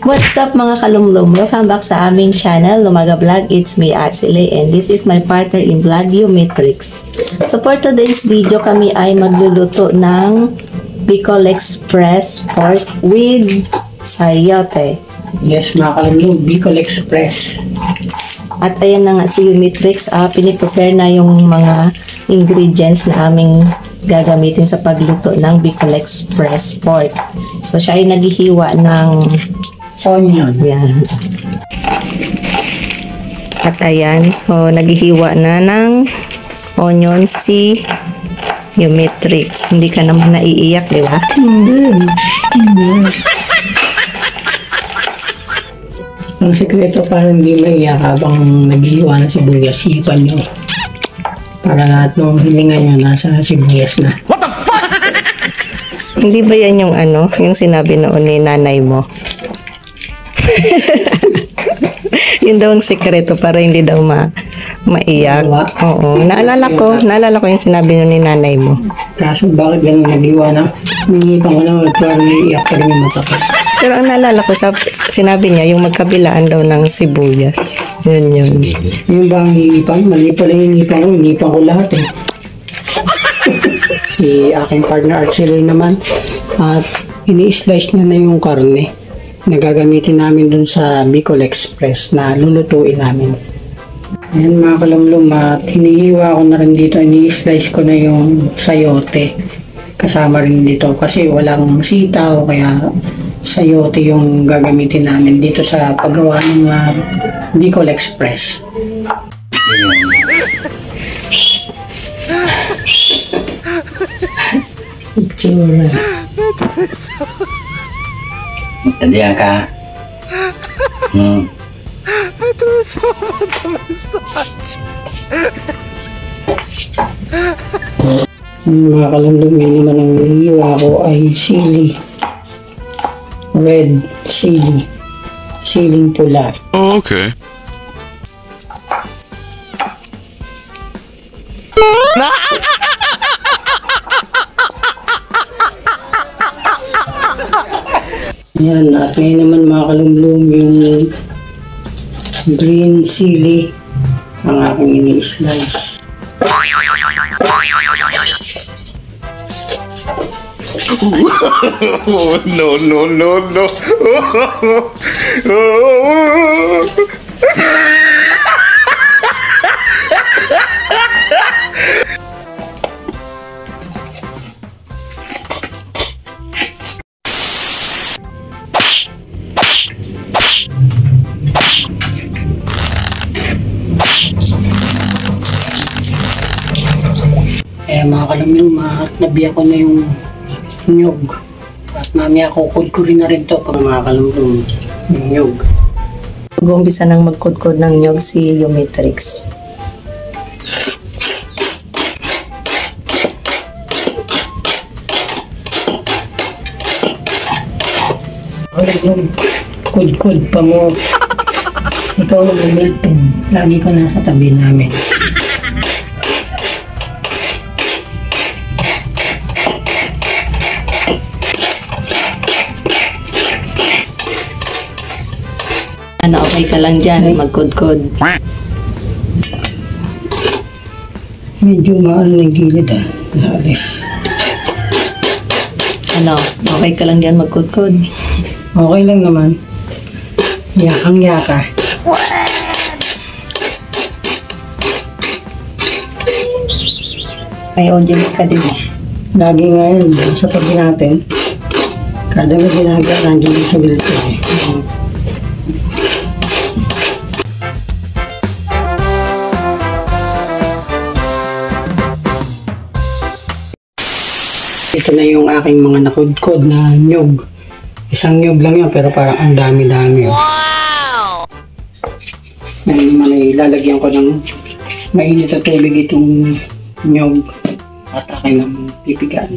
What's up mga kalumlum? Welcome back sa aming channel, Lumaga Vlog. It's me, Arcely, and this is my partner in vlog, Yumitrix. So for today's video, kami ay magluluto ng Bicol Express pork with sayote. Yes, mga kalumlum, Bicol Express. At ayan na nga si Yumitrix, piniprepare na yung mga ingredients na aming gagamitin sa pagluto ng Bicol Express pork. So siya ay naghihiwa ng onion. yan. At ayan, naghihiwa na ng onion si Yumitrix. Hindi ka naman naiiyak, di ba? Ang sekreto para hindi maiyak habang naghihiwa ng sibuyas, sipan nyo. Para lahat ng hilingan nyo nasa sibuyas na. Hindi ba yan yung yung sinabi noon ni nanay mo? Yun daw ang sekreto para hindi daw maiyak. Oo, naalala ko yung sinabi ni nanay mo. Kaso bakit ganun naghiwa na? Hinihipang ko naman, parang naiiyak pa rin yung mata ko. Pero ang naalala ko, sinabi niya, yung magkabilaan daw ng sibuyas. Yun. Yung ba ang hinihipang? Mali pala yung hinihipang ko lahat eh. Si aking partner Arcely naman, at ini-slice niya na yung karne na gagamitin namin dun sa Bicol Express na lulutuin namin. Ayan mga kalumlum, at hinihiwa ko na rin dito, ini-slice ko na yung sayote kasama rin dito kasi walang sitaw, kaya sayote yung gagamitin namin dito sa paggawa ng Bicol Express. Itsura. Tadihan ka. Ito sa massage. Mga kalundong, yun naman ang niliwa ko ay sili. Red sili. Siling pula. Oh, okay. Yan, at ngayon naman mga kalumlum yung green sili ang aking ini-slice. Oh, no. Mga kalumlum, at nabiyak ko na yung nyug. At mamaya kukudkurin na rin to pag mga kalumlum, yung nyug. Mag-umpisa nang magkudkod ng nyog si Yumitrix. Kalumlum, kudkud pa mo. Ikaw mag-milpin. Lagi ko nasa tabi namin. Okay ka lang dyan, magkudkod. Medyo maano ng gilid naalis. Okay ka lang dyan, magkudkod. Okay lang naman. Yakang-yaka. May audience ka din. Lagi ngayon, sa tabi natin, kada may ginagawa, nandiyan sa military. Ito na yung aking mga nakudkod na nyug. Isang nyug lang yan pero parang ang dami-dami. Wow! Ngayon naman ay lalagyan ko ng mainit na tubig itong nyug at aking ng pipigaan.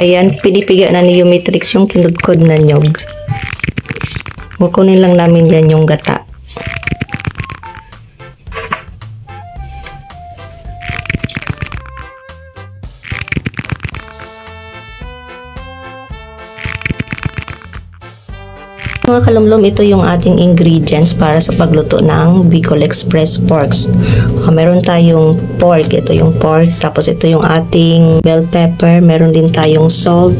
Ayan, pinipiga na ni Yumitrix yung kinudkod na nyog. Kukunin lang namin dyan yung gata. mga kalumlum, ito yung ating ingredients para sa pagluto ng Bicol Express pork. Meron tayong pork, ito yung pork, tapos ito yung ating bell pepper, meron din tayong salt,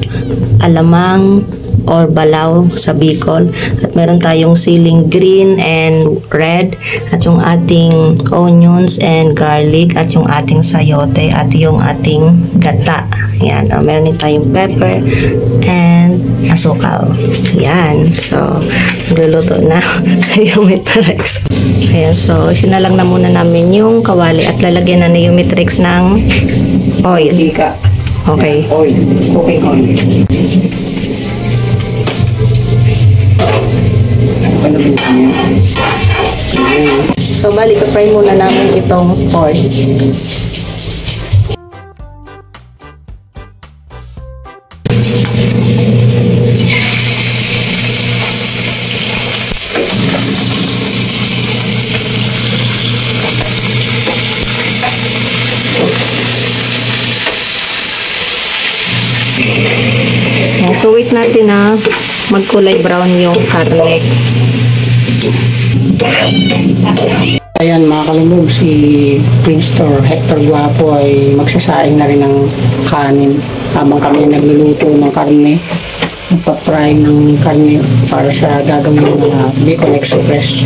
alamang or balaw sa Bicol, at meron tayong siling green and red, at yung ating onions and garlic, at yung ating sayote, at yung ating gata. Yan, meron din tayong pepper and asukal. Yan, so magluluto na yung Mitrix. Ayan, so sinalang na muna namin yung kawali at lalagyan na yung Mitrix ng oil. Ika. Okay. Oil. Cooking oil. So, bali, fry muna namin itong pork. So, wait natin na magkulay brown yung karne. Ayan mga kalumog, si Prince Tor Hector Guapo ay magsasaing na rin ng kanin habang kami nagluluto ng karne, nagpa-fry ng karne para sa gagawin ng Bicol Express.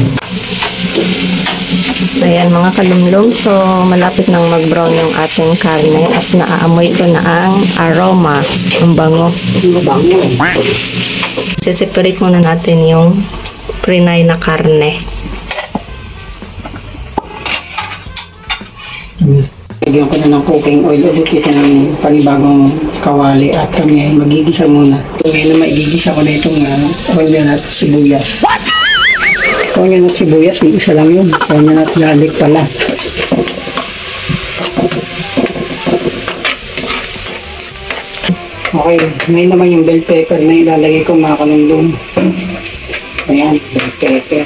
Ayan mga kalumlong, so malapit nang mag-brown yung ating karne at naaamoy ko na ang aroma, ang bango. Separate muna natin yung prinay na karne. Lagyan ko na ng cooking oil ulit ito ng panibagong kawali at kami ay magigisa muna. Ngayon na maigigisa ko na itong onion at sibuyas. Onion at sibuyas, may isa lang yun. Onion at garlic pala. Okay, ngayon naman yung bell pepper na ilalagay ko mga kalundong. Ayan, bell pepper.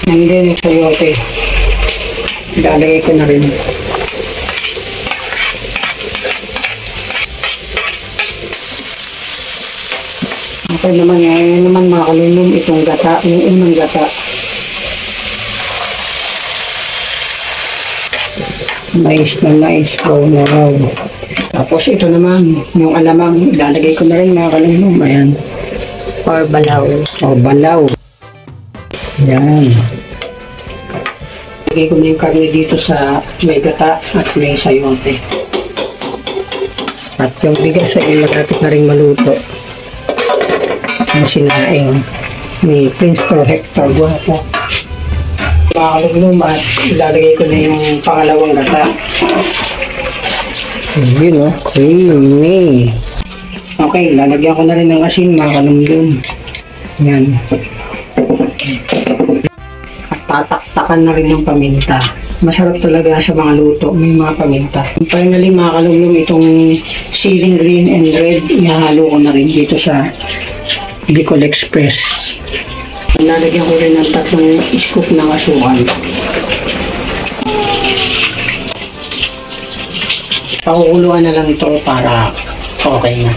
And then yung sayote. Ilalagay ko na rin. Okay naman yan. Naman mga kalundong itong gata, yung unang gata. Nice na nice. Wow. Tapos ito naman, yung alamang, ilalagay ko na rin mga kalundong. Ayan. Or balaw. O balaw. Yan. Lagay ko na yung karne dito sa may gata at may sayote. At yung bigas ay malapit na rin maluto. Yung sinaing ni Prince Tor Hector Guapo. Makakalulong at ilalagay ko na yung pangalawang gata. Yun o, creamy. Okay, lalagyan ko na rin ng asin mga kalunggun. Yan. At tataktakan na rin ng paminta. Masarap talaga sa mga luto, may mga paminta. Finally mga kalunggun, itong siling green and red, ihahalo ko na rin dito sa Bicol Express. Lalagyan ko rin ng 3 scoop ng asukal. Pakukuluan na lang ito para okay na.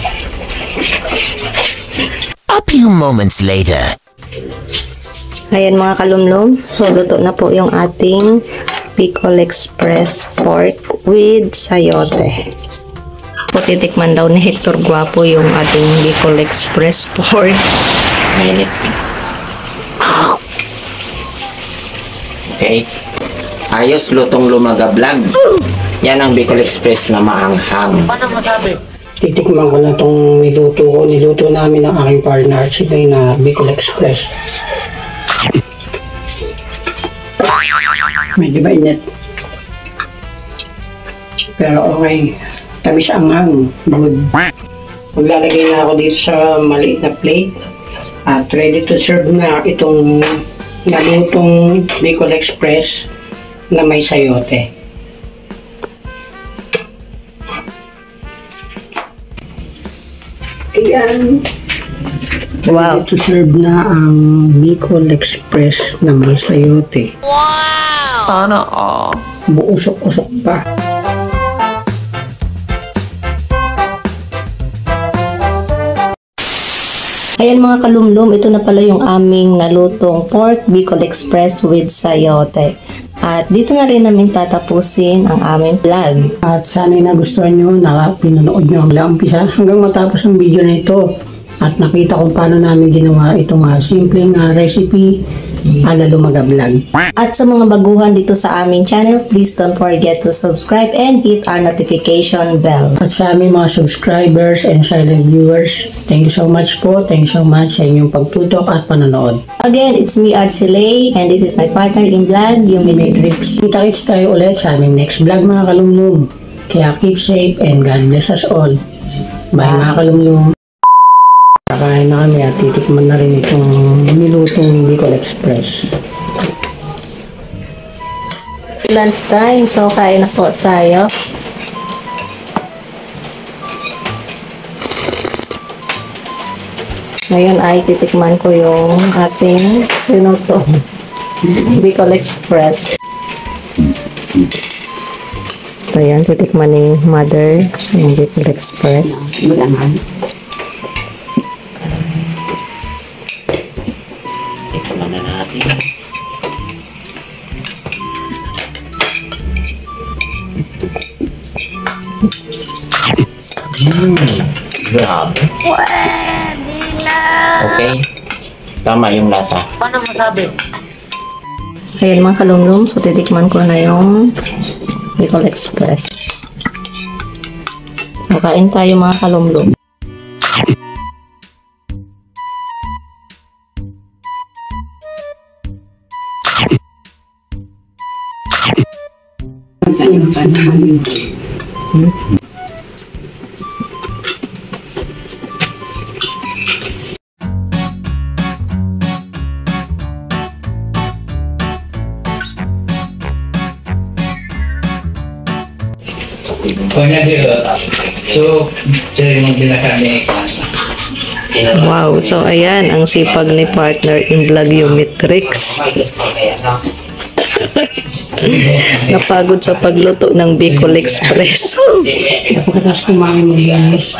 A few moments later. Ayan mga kalumlum, so luto na po yung ating Bicol Express pork with sayote. Titikman daw ni Hector Guapo yung ating Bicol Express pork. Minute. Okay. Ayos, lutong lumaga vlog. Yan ang Bicol Express na maanghang. Titikman ko na itong niluto ko. Niluto namin ng aking partner, sila na Bicol Express. Medyo mainit. Pero okay. Tamis anghang. Good. Maglalagay na ako dito sa maliit na plate. At ready to serve na itong nalutong Bicol Express na may sayote. Ayan. Wow. Ready to serve na ang Bicol Express na may sayote. Wow! Sana all. Buusok-usok pa. Ayan mga kalumlum, ito na pala yung aming nalutong pork Bicol Express with sayote. At dito na rin namin tatapusin ang aming vlog. At sana'y nagustuhan nyo na pinanood nyo ang umpisa hanggang matapos ang video na ito. At nakita kung paano namin ginawa itong simpleng recipe ala Lumaga Vlog. At sa mga baguhan dito sa aming channel, please don't forget to subscribe and hit our notification bell. At sa aming mga subscribers and silent viewers, thank you so much po. Thank you so much sa inyong pagtutok at panonood. Again, it's me, Arcele, and this is my partner in vlog, yung Matrix. Kita-kits tayo ulit sa aming next vlog mga kalumlum. Kaya keep safe and God bless us all. Bye mga kalumlum. Kakain na kami at titikman na rin itong nilutong Bicol Express. Lunch time, so kain na po tayo. Ngayon ay titikman ko yung ating minuto Bicol Express. So yan, titikman ni Mother yung Bicol Express. Grabe. Okay. Tama yung lasa. Ayan mga kalumlum, so titikman ko na yung Bicol Express. Makain tayo mga kalumlum. So, sir, yung binakan ni Wow, so ayan ang sipag ni partner in vlog yung Matrix. Napagod sa pagluto ng Bicol Express. Pagkatapos kumain ng linis.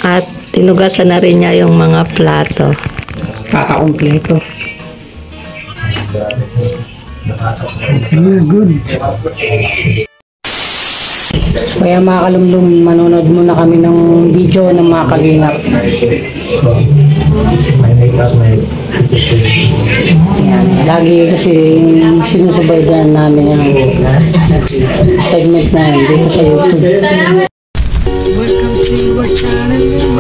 At tinugasan na rin niya yung mga plato. Kakakompleto. Good. So, kaya mga kalumlum, manonood muna kami ng video ng mga kalingap. Yan. Lagi kasi sinusubaybayan namin yung segment na yan dito sa YouTube. Welcome to our channel.